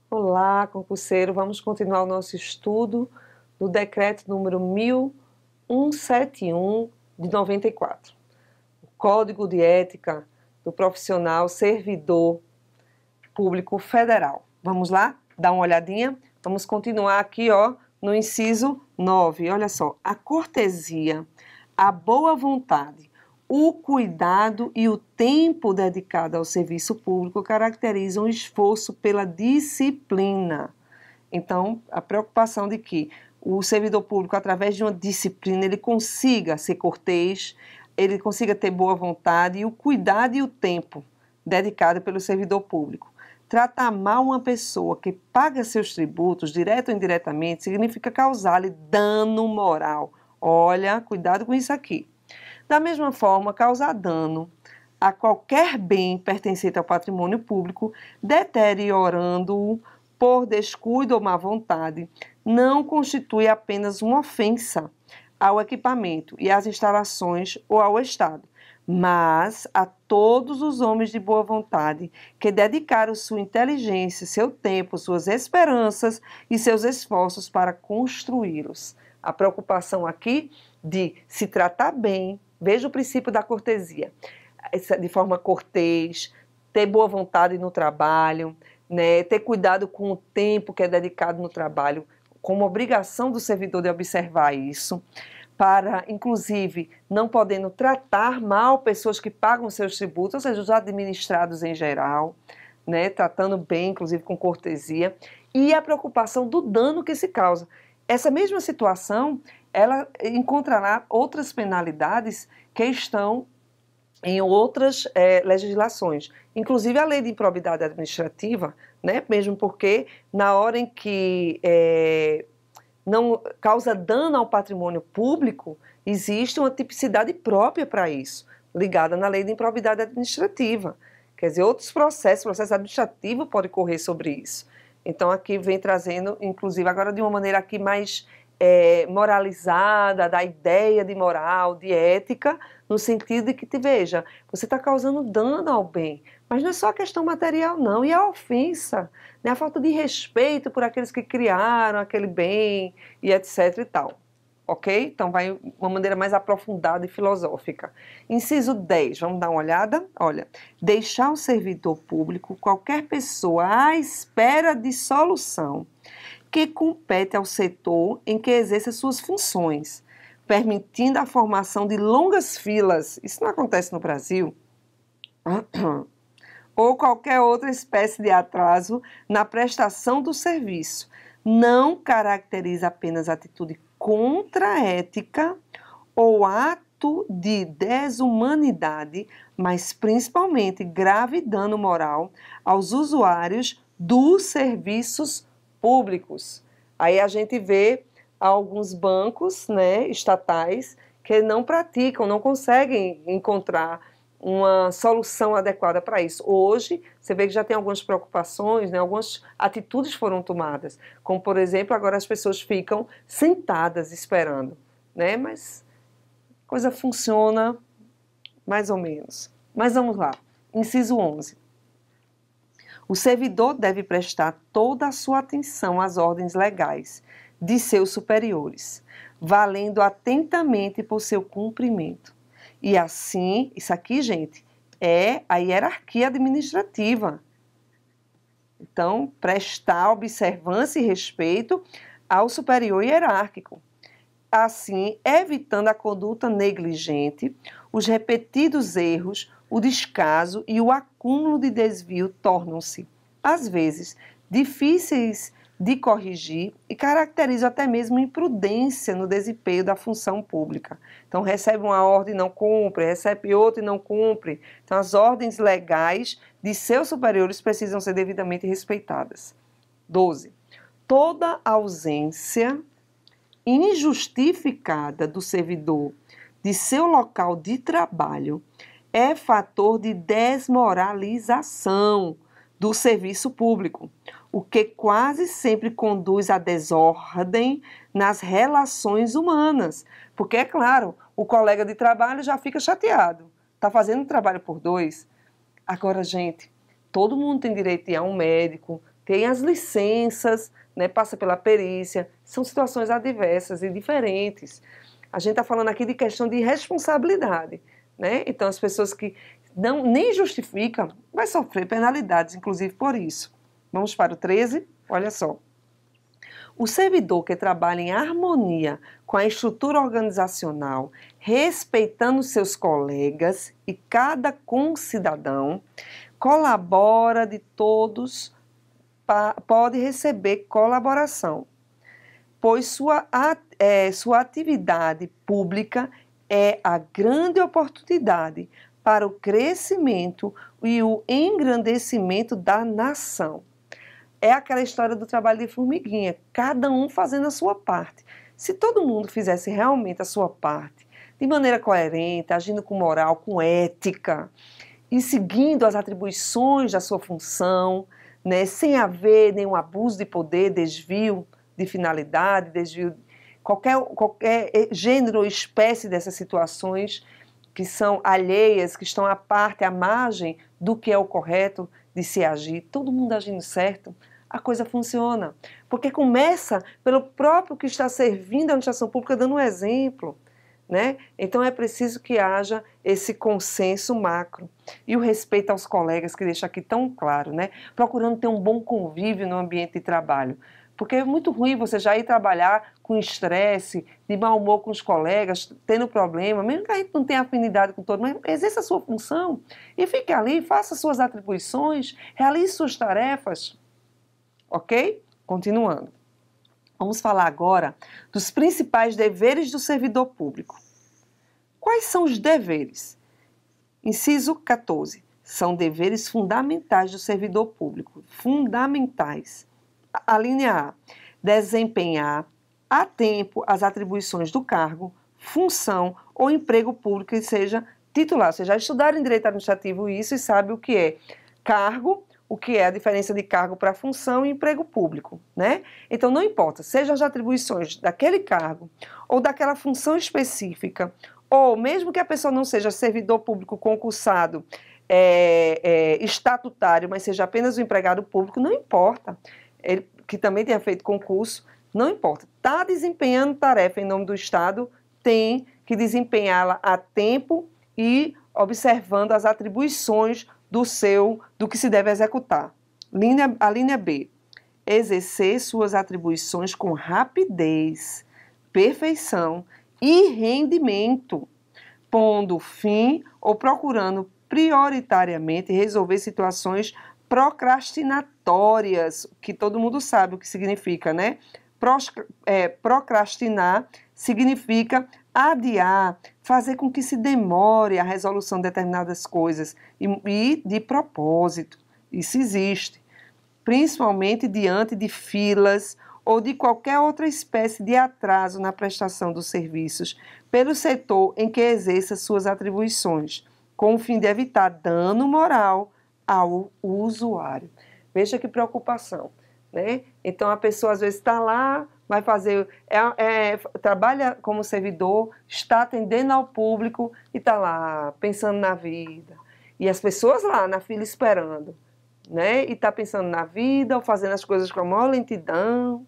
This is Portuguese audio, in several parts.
Olá, concurseiro, vamos continuar o nosso estudo do decreto número 1171 de 94. O Código de Ética do Profissional Servidor Público Federal. Vamos lá? Dar uma olhadinha? Vamos continuar aqui, ó, no inciso 9. Olha só, a cortesia, a boa vontade, o cuidado e o tempo dedicado ao serviço público caracterizam o esforço pela disciplina. Então, a preocupação de que o servidor público, através de uma disciplina, ele consiga ser cortês, ele consiga ter boa vontade e o cuidado e o tempo dedicado pelo servidor público. Tratar mal uma pessoa que paga seus tributos, direto ou indiretamente, significa causar-lhe dano moral. Olha, cuidado com isso aqui. Da mesma forma, causar dano a qualquer bem pertencente ao patrimônio público, deteriorando-o por descuido ou má vontade, não constitui apenas uma ofensa ao equipamento e às instalações ou ao Estado, mas a todos os homens de boa vontade que dedicaram sua inteligência, seu tempo, suas esperanças e seus esforços para construí-los. A preocupação aqui de se tratar bem, veja o princípio da cortesia, de forma cortês, ter boa vontade no trabalho, né, ter cuidado com o tempo que é dedicado no trabalho, como obrigação do servidor de observar isso, para, inclusive, não podendo tratar mal pessoas que pagam seus tributos, ou seja, os administrados em geral, né, tratando bem, inclusive com cortesia, e a preocupação do dano que se causa. Essa mesma situação, ela encontrará outras penalidades que estão em outras legislações, inclusive a lei de improbidade administrativa, né? Mesmo porque na hora em que não causa dano ao patrimônio público, existe uma tipicidade própria para isso, ligada na lei de improbidade administrativa. Quer dizer, outros processos, processo administrativo pode correr sobre isso. Então aqui vem trazendo, inclusive agora de uma maneira aqui mais moralizada, da ideia de moral, de ética, no sentido de que, veja, você está causando dano ao bem, mas não é só a questão material não, e a ofensa, né, a falta de respeito por aqueles que criaram aquele bem, e etc e tal, ok? Então vai uma maneira mais aprofundada e filosófica. Inciso 10, vamos dar uma olhada? Olha, deixar o servidor público, qualquer pessoa à espera de solução, que compete ao setor em que exerça suas funções, permitindo a formação de longas filas, isso não acontece no Brasil, ou qualquer outra espécie de atraso na prestação do serviço, não caracteriza apenas atitude contra-ética ou ato de desumanidade, mas principalmente grave dano moral aos usuários dos serviços públicos. Aí a gente vê alguns bancos, né, estatais que não praticam, não conseguem encontrar uma solução adequada para isso. Hoje, você vê que já tem algumas preocupações, né, algumas atitudes foram tomadas, como por exemplo, agora as pessoas ficam sentadas esperando, né, mas a coisa funciona mais ou menos. Mas vamos lá, inciso 11. O servidor deve prestar toda a sua atenção às ordens legais de seus superiores, valendo atentamente por seu cumprimento. E assim, isso aqui, gente, é a hierarquia administrativa. Então, prestar observância e respeito ao superior hierárquico. Assim, evitando a conduta negligente, os repetidos erros, o descaso e o acúmulo de desvio tornam-se, às vezes, difíceis de corrigir e caracterizam até mesmo imprudência no desempenho da função pública. Então, recebe uma ordem e não cumpre, recebe outra e não cumpre. Então, as ordens legais de seus superiores precisam ser devidamente respeitadas. 12. Toda ausência injustificada do servidor de seu local de trabalho é fator de desmoralização do serviço público, o que quase sempre conduz à desordem nas relações humanas. Porque, é claro, o colega de trabalho já fica chateado, está fazendo trabalho por dois. Agora, gente, todo mundo tem direito a ir a um médico, tem as licenças, né, passa pela perícia, são situações adversas e diferentes. A gente está falando aqui de questão de responsabilidade, né? Então, as pessoas que nem justificam, vai sofrer penalidades, inclusive por isso. Vamos para o 13, olha só. O servidor que trabalha em harmonia com a estrutura organizacional, respeitando seus colegas e cada concidadão, colabora de todos, pode receber colaboração, pois sua atividade pública é a grande oportunidade para o crescimento e o engrandecimento da nação. É aquela história do trabalho de formiguinha, cada um fazendo a sua parte. Se todo mundo fizesse realmente a sua parte, de maneira coerente, agindo com moral, com ética, e seguindo as atribuições da sua função, né, sem haver nenhum abuso de poder, desvio de finalidade, desvio, qualquer gênero ou espécie dessas situações que são alheias, que estão à parte, à margem do que é o correto de se agir, todo mundo agindo certo, a coisa funciona. Porque começa pelo próprio que está servindo a administração pública, dando um exemplo, né? Então é preciso que haja esse consenso macro e o respeito aos colegas, que deixa aqui tão claro, né? Procurando ter um bom convívio no ambiente de trabalho. Porque é muito ruim você já ir trabalhar com estresse, de mau humor com os colegas, tendo problema, mesmo que a gente não tenha afinidade com todo mundo, mas exerça a sua função e fique ali, faça suas atribuições, realize suas tarefas. Ok? Continuando. Vamos falar agora dos principais deveres do servidor público. Quais são os deveres? Inciso 14. São deveres fundamentais do servidor público. Fundamentais. A linha A. Desempenhar a tempo as atribuições do cargo, função ou emprego público que seja titular. Vocês já estudaram em direito administrativo isso e sabe o que é cargo, o que é a diferença de cargo para função e emprego público, né? Então, não importa, sejam as atribuições daquele cargo ou daquela função específica, ou mesmo que a pessoa não seja servidor público concursado, estatutário, mas seja apenas um empregado público, não importa. Ele, que também tenha feito concurso, não importa. Está desempenhando tarefa em nome do Estado, tem que desempenhá-la a tempo e observando as atribuições do que se deve executar. A linha B. Exercer suas atribuições com rapidez, perfeição e rendimento, pondo fim ou procurando prioritariamente resolver situações procrastinatórias, que todo mundo sabe o que significa, né? Procrastinar significa adiar, fazer com que se demore a resolução de determinadas coisas e de propósito. Isso existe, principalmente diante de filas ou de qualquer outra espécie de atraso na prestação dos serviços pelo setor em que exerça suas atribuições, com o fim de evitar dano moral ao usuário. Veja que preocupação, né? Então a pessoa às vezes está lá, vai fazer, trabalha como servidor, está atendendo ao público e está lá pensando na vida. E as pessoas lá na fila esperando, né? E está pensando na vida, ou fazendo as coisas com a maior lentidão,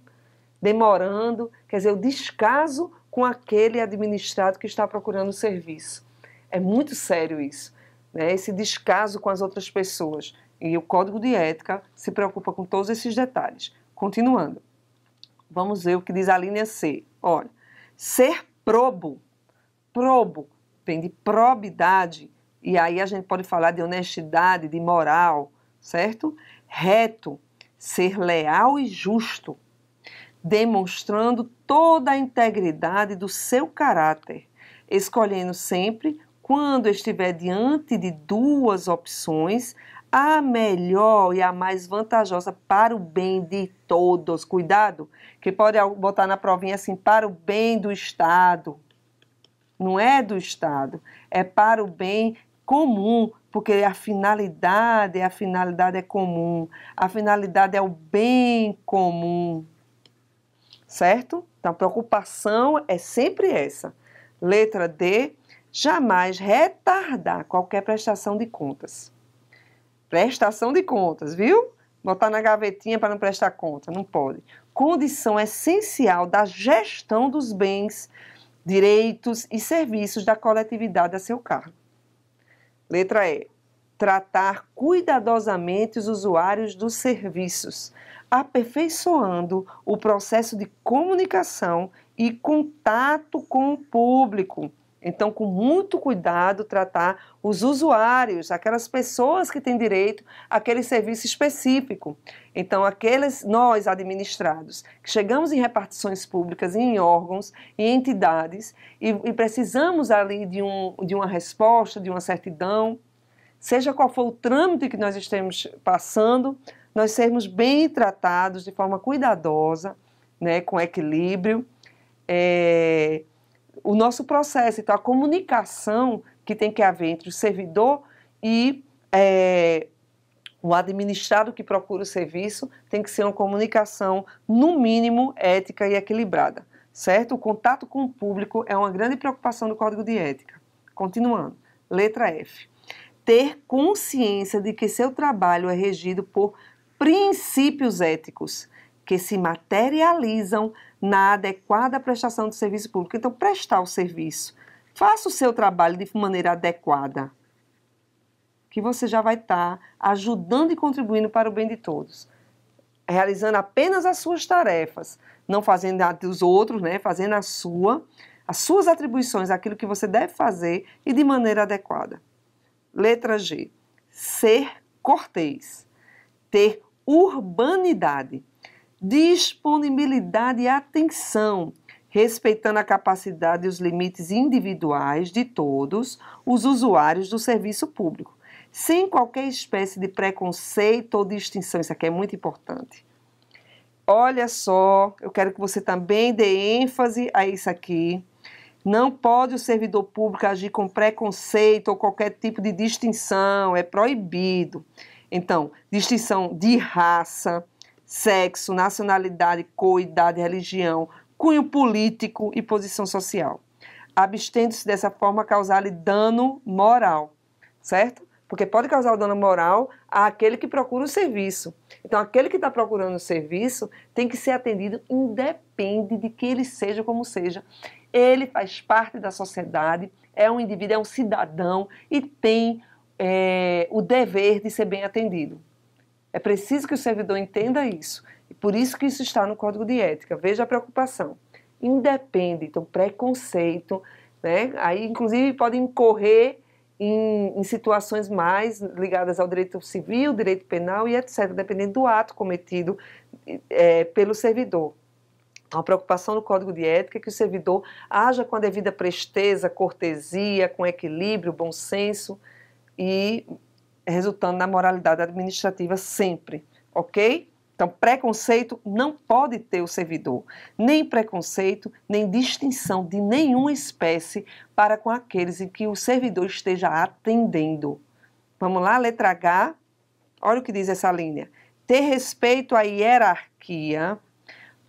demorando. Quer dizer, o descaso com aquele administrado que está procurando o serviço. É muito sério isso, né? Esse descaso com as outras pessoas. E o Código de Ética se preocupa com todos esses detalhes. Continuando. Vamos ver o que diz a linha C. Olha, ser probo. Probo vem de probidade. E aí a gente pode falar de honestidade, de moral, certo? Reto, ser leal e justo, demonstrando toda a integridade do seu caráter, escolhendo sempre, quando estiver diante de duas opções, a melhor e a mais vantajosa para o bem de todos. Cuidado, que pode botar na provinha assim, para o bem do Estado. Não é do Estado, é para o bem comum, porque a finalidade é comum, a finalidade é o bem comum, certo? Então, a preocupação é sempre essa. Letra D, jamais retardar qualquer prestação de contas. Prestação de contas, viu? Botar na gavetinha para não prestar conta, não pode. Condição essencial da gestão dos bens, direitos e serviços da coletividade a seu cargo. Letra E. Tratar cuidadosamente os usuários dos serviços, aperfeiçoando o processo de comunicação e contato com o público. Então, com muito cuidado, tratar os usuários, aquelas pessoas que têm direito àquele serviço específico. Então, nós administrados, que chegamos em repartições públicas, em órgãos, em entidades, e precisamos ali de uma resposta, de uma certidão, seja qual for o trâmite que nós estemos passando, nós sermos bem tratados de forma cuidadosa, né, com equilíbrio, o nosso processo, então a comunicação que tem que haver entre o servidor e o administrado que procura o serviço tem que ser uma comunicação, no mínimo, ética e equilibrada, certo? O contato com o público é uma grande preocupação do Código de Ética. Continuando, letra F. Ter consciência de que seu trabalho é regido por princípios éticos que se materializam na adequada prestação de serviço público. Então, prestar o serviço. Faça o seu trabalho de maneira adequada, que você já vai estar ajudando e contribuindo para o bem de todos. Realizando apenas as suas tarefas, não fazendo a dos outros, né? Fazendo as suas atribuições, aquilo que você deve fazer e de maneira adequada. Letra G. Ser cortês. Ter urbanidade, disponibilidade e atenção, respeitando a capacidade e os limites individuais de todos os usuários do serviço público, sem qualquer espécie de preconceito ou distinção. Isso aqui é muito importante. Olha só, eu quero que você também dê ênfase a isso aqui. Não pode o servidor público agir com preconceito ou qualquer tipo de distinção, é proibido. Então, distinção de raça, sexo, nacionalidade, cor, idade, religião, cunho político e posição social. Abstendo-se dessa forma a causar-lhe dano moral, certo? Porque pode causar o dano moral àquele que procura o serviço. Então, aquele que está procurando o serviço tem que ser atendido independe de que ele seja como seja. Ele faz parte da sociedade, é um indivíduo, é um cidadão e tem o dever de ser bem atendido. É preciso que o servidor entenda isso. E por isso que isso está no Código de Ética. Veja a preocupação. Independe, então preconceito, né? Aí inclusive pode incorrer em situações mais ligadas ao direito civil, direito penal e etc., dependendo do ato cometido pelo servidor. Então, a preocupação no Código de Ética é que o servidor haja com a devida presteza, cortesia, com equilíbrio, bom senso e resultando na moralidade administrativa sempre, ok? Então, preconceito não pode ter o servidor, nem preconceito, nem distinção de nenhuma espécie para com aqueles em que o servidor esteja atendendo. Vamos lá, letra H, olha o que diz essa linha. Ter respeito à hierarquia,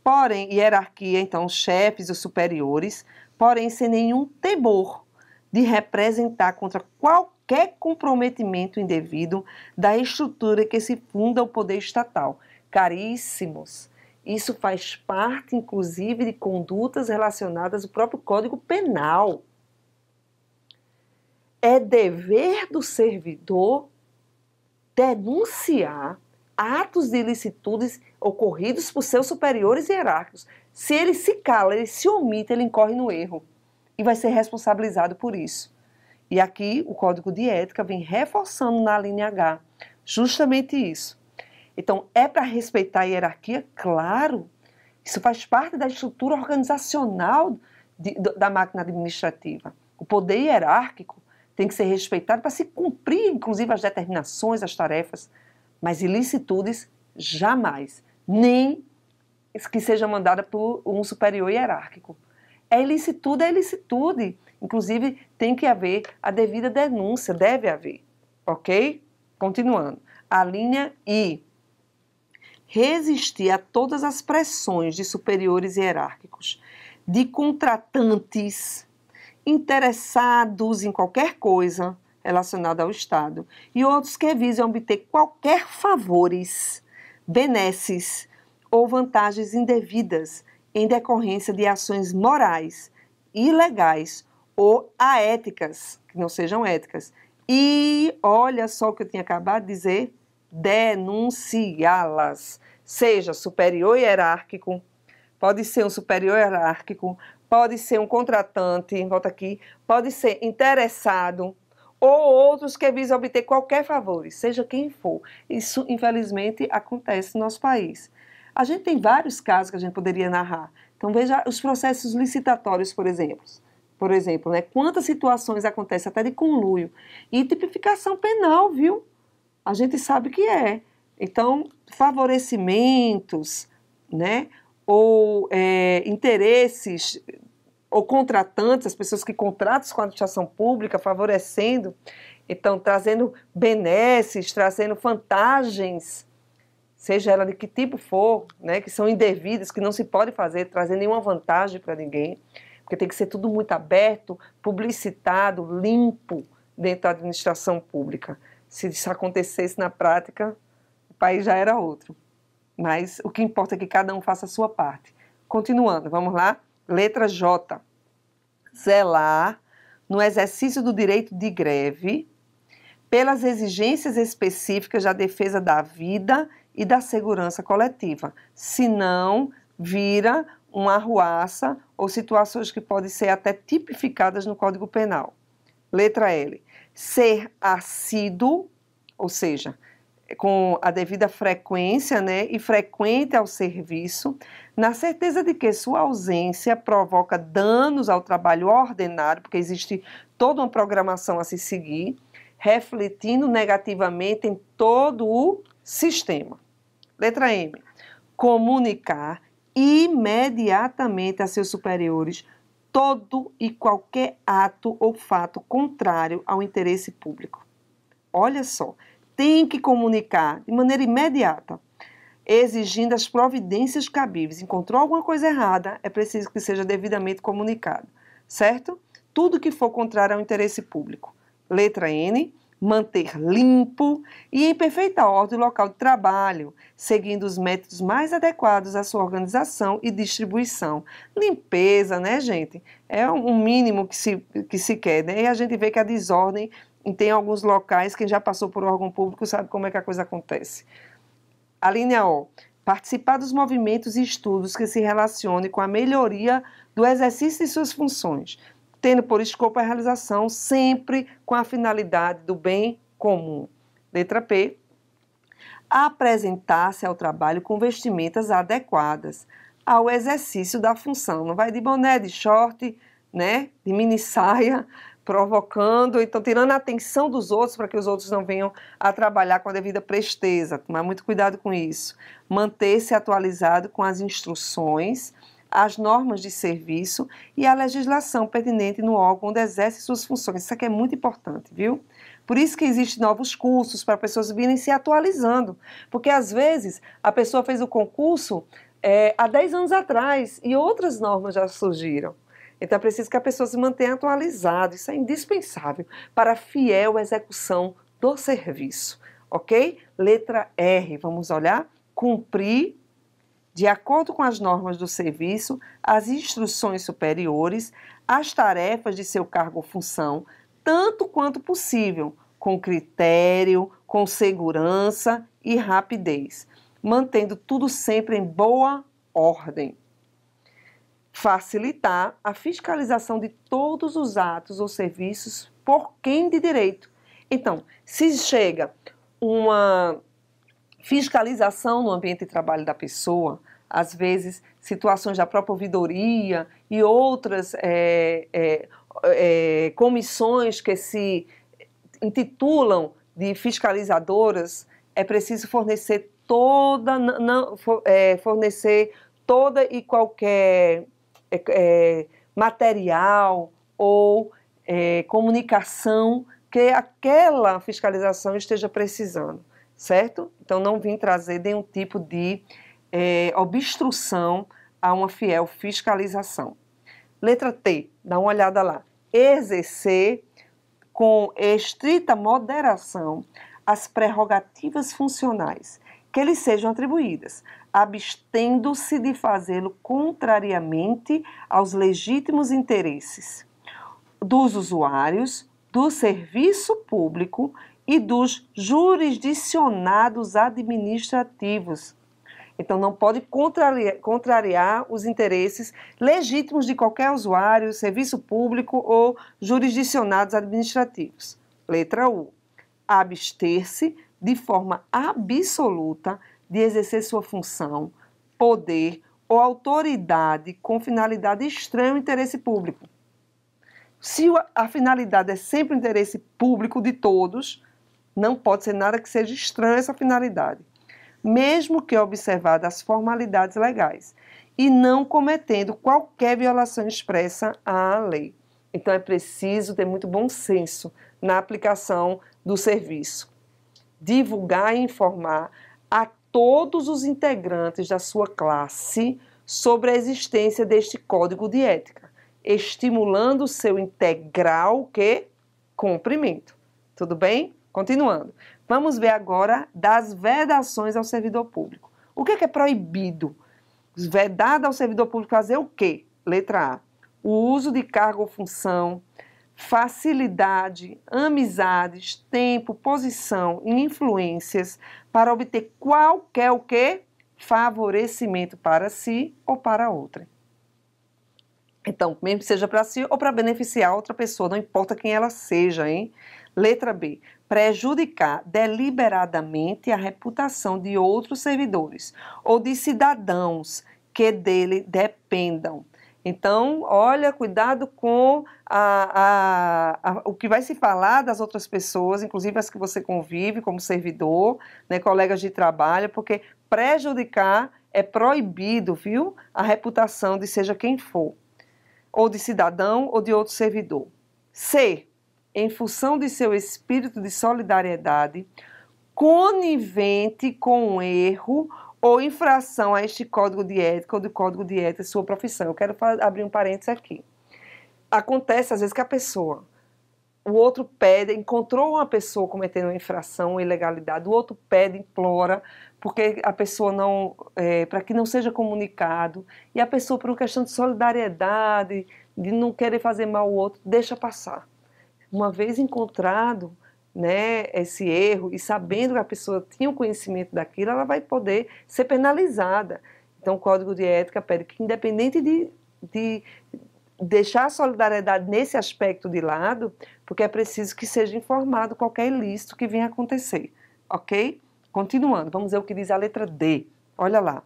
porém, hierarquia, então, chefes ou superiores, porém, sem nenhum temor de representar contra qualquer comprometimento indevido da estrutura que se funda o poder estatal. Caríssimos, isso faz parte, inclusive, de condutas relacionadas ao próprio Código Penal. É dever do servidor denunciar atos de ilicitudes ocorridos por seus superiores hierárquicos. Se ele se cala, ele se omite, ele incorre no erro e vai ser responsabilizado por isso. E aqui o Código de Ética vem reforçando na linha H justamente isso. Então, é para respeitar a hierarquia? Claro. Isso faz parte da estrutura organizacional da máquina administrativa. O poder hierárquico tem que ser respeitado para se cumprir, inclusive, as determinações, as tarefas. Mas ilicitudes, jamais. Nem que seja mandada por um superior hierárquico. É ilicitude, Inclusive, tem que haver a devida denúncia, deve haver, ok? Continuando. A linha I. Resistir a todas as pressões de superiores hierárquicos, de contratantes, interessados em qualquer coisa relacionada ao Estado e outros que visam obter qualquer favores, benesses ou vantagens indevidas em decorrência de ações morais, ilegais ou aéticas, que não sejam éticas. E olha só o que eu tinha acabado de dizer, denunciá-las. Seja superior hierárquico, pode ser um superior hierárquico, pode ser um contratante, volta aqui, pode ser interessado, ou outros que visam obter qualquer favor, seja quem for. Isso, infelizmente, acontece no nosso país. A gente tem vários casos que a gente poderia narrar. Então, veja os processos licitatórios, por exemplo. Né? Quantas situações acontecem até de conluio. E tipificação penal, viu? A gente sabe que é. Então, favorecimentos, né? Ou interesses, ou contratantes, as pessoas que contratam com a administração pública, favorecendo, então, trazendo benesses, trazendo vantagens, seja ela de que tipo for, né? Que são indevidas, que não se pode fazer, trazer nenhuma vantagem para ninguém, porque tem que ser tudo muito aberto, publicitado, limpo dentro da administração pública. Se isso acontecesse na prática, o país já era outro. Mas o que importa é que cada um faça a sua parte. Continuando, vamos lá? Letra J. Zelar no exercício do direito de greve pelas exigências específicas da defesa da vida e da segurança coletiva. Senão, vira uma arruaça ou situações que podem ser até tipificadas no Código Penal. Letra L. Ser assíduo, ou seja, com a devida frequência, né, e frequente ao serviço, na certeza de que sua ausência provoca danos ao trabalho ordenado, porque existe toda uma programação a se seguir, refletindo negativamente em todo o sistema. Letra M. Comunicar imediatamente a seus superiores todo e qualquer ato ou fato contrário ao interesse público. Olha só, tem que comunicar de maneira imediata, exigindo as providências cabíveis. Encontrou alguma coisa errada, é preciso que seja devidamente comunicado, certo? Tudo que for contrário ao interesse público. Letra N. Manter limpo e em perfeita ordem o local de trabalho, seguindo os métodos mais adequados à sua organização e distribuição. Limpeza, né, gente? É um mínimo que se quer, né? E a gente vê que a desordem tem alguns locais, quem já passou por órgão público sabe como é que a coisa acontece. A linha O. Participar dos movimentos e estudos que se relacionem com a melhoria do exercício de suas funções, tendo por escopo a realização sempre com a finalidade do bem comum. Letra P. Apresentar-se ao trabalho com vestimentas adequadas ao exercício da função. Não vai de boné, de short, né, de mini saia, provocando, então tirando a atenção dos outros para que os outros não venham a trabalhar com a devida presteza. Tomar muito cuidado com isso. Manter-se atualizado com as instruções, as normas de serviço e a legislação pertinente no órgão onde exerce suas funções. Isso aqui é muito importante, viu? Por isso que existem novos cursos para pessoas virem se atualizando, porque às vezes a pessoa fez o concurso há 10 anos atrás e outras normas já surgiram. Então é preciso que a pessoa se mantenha atualizada, isso é indispensável para a fiel execução do serviço, ok? Letra R, vamos olhar? Cumprir de acordo com as normas do serviço, as instruções superiores, as tarefas de seu cargo ou função, tanto quanto possível, com critério, com segurança e rapidez, mantendo tudo sempre em boa ordem. Facilitar a fiscalização de todos os atos ou serviços por quem de direito. Então, se chega uma fiscalização no ambiente de trabalho da pessoa, às vezes situações da própria ouvidoria e outras comissões que se intitulam de fiscalizadoras, é preciso fornecer toda e qualquer material ou comunicação que aquela fiscalização esteja precisando, certo? Então, não vim trazer nenhum tipo de obstrução a uma fiel fiscalização. Letra T, dá uma olhada lá. Exercer com estrita moderação as prerrogativas funcionais que lhes sejam atribuídas, abstendo-se de fazê-lo contrariamente aos legítimos interesses dos usuários, do serviço público e dos jurisdicionados administrativos. Então, não pode contrariar os interesses legítimos de qualquer usuário, serviço público ou jurisdicionados administrativos. Letra U. Abster-se de forma absoluta de exercer sua função, poder ou autoridade com finalidade estranha ao interesse público. Se a finalidade é sempre o interesse público de todos, não pode ser nada que seja estranho a essa finalidade, mesmo que observadas as formalidades legais, e não cometendo qualquer violação expressa à lei. Então, é preciso ter muito bom senso na aplicação do serviço. Divulgar e informar a todos os integrantes da sua classe sobre a existência deste código de ética, estimulando o seu integral cumprimento. Tudo bem? Continuando. Vamos ver agora das vedações ao servidor público. O que é proibido? Vedado ao servidor público fazer o quê? Letra A. O uso de cargo ou função, facilidade, amizades, tempo, posição e influências para obter qualquer favorecimento para si ou para outra. Então, mesmo que seja para si ou para beneficiar outra pessoa, não importa quem ela seja, hein? Letra B. Prejudicar deliberadamente a reputação de outros servidores ou de cidadãos que dele dependam. Então, olha, cuidado com o que vai se falar das outras pessoas, inclusive as que você convive como servidor, né, colegas de trabalho, porque prejudicar é proibido, viu? A reputação de seja quem for, ou de cidadão ou de outro servidor. C. Em função de seu espírito de solidariedade, conivente com o erro ou infração a este código de ética ou do código de ética de sua profissão. Eu quero abrir um parênteses aqui. Acontece às vezes que o outro pede, encontrou uma pessoa cometendo uma infração ou ilegalidade, o outro pede, implora, porque a pessoa não, para que não seja comunicado, e a pessoa, por uma questão de solidariedade, de não querer fazer mal ao outro, deixa passar. Uma vez encontrado, né, esse erro e sabendo que a pessoa tinha o conhecimento daquilo, ela vai poder ser penalizada. Então, o Código de Ética pede que, independente de deixar a solidariedade nesse aspecto de lado, porque é preciso que seja informado qualquer ilícito que venha a acontecer, ok? Continuando, vamos ver o que diz a letra D. Olha lá.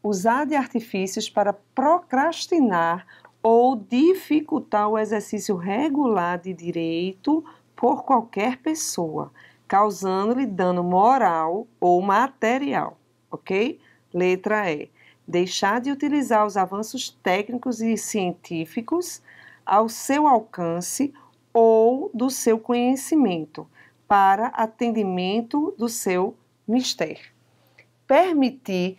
Usar de artifícios para procrastinar ou dificultar o exercício regular de direito por qualquer pessoa, causando-lhe dano moral ou material, ok? Letra E. Deixar de utilizar os avanços técnicos e científicos ao seu alcance ou do seu conhecimento para atendimento do seu mistério. Permitir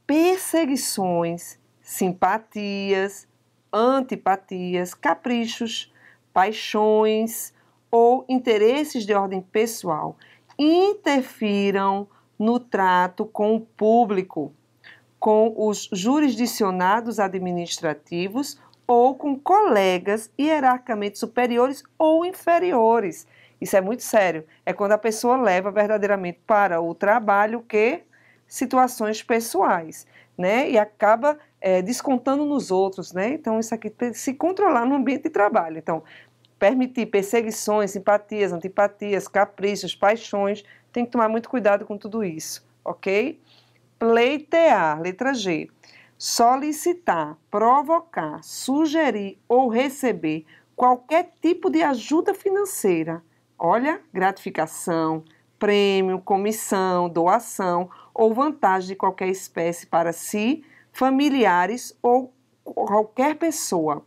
perseguições, simpatias, antipatias, caprichos, paixões ou interesses de ordem pessoal interfiram no trato com o público, com os jurisdicionados administrativos ou com colegas hierarquicamente superiores ou inferiores. Isso é muito sério. É quando a pessoa leva verdadeiramente para o trabalho situações pessoais, né? E acaba descontando nos outros, né? Então, isso aqui tem que se controlar no ambiente de trabalho. Então, permitir perseguições, simpatias, antipatias, caprichos, paixões, tem que tomar muito cuidado com tudo isso, ok? Pleitear, letra G. Solicitar, provocar, sugerir ou receber qualquer tipo de ajuda financeira. Olha, gratificação, prêmio, comissão, doação ou vantagem de qualquer espécie para si, familiares ou qualquer pessoa,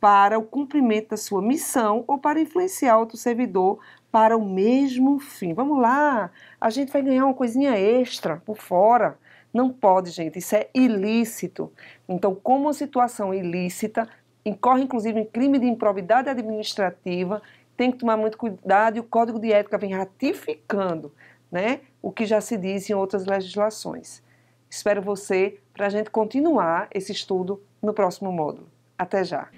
para o cumprimento da sua missão ou para influenciar outro servidor para o mesmo fim. Vamos lá, a gente vai ganhar uma coisinha extra por fora. Não pode, gente, isso é ilícito. Então, como uma situação ilícita, incorre inclusive em crime de improbidade administrativa, tem que tomar muito cuidado e o Código de Ética vem ratificando, né, o que já se diz em outras legislações. Espero você para a gente continuar esse estudo no próximo módulo. Até já!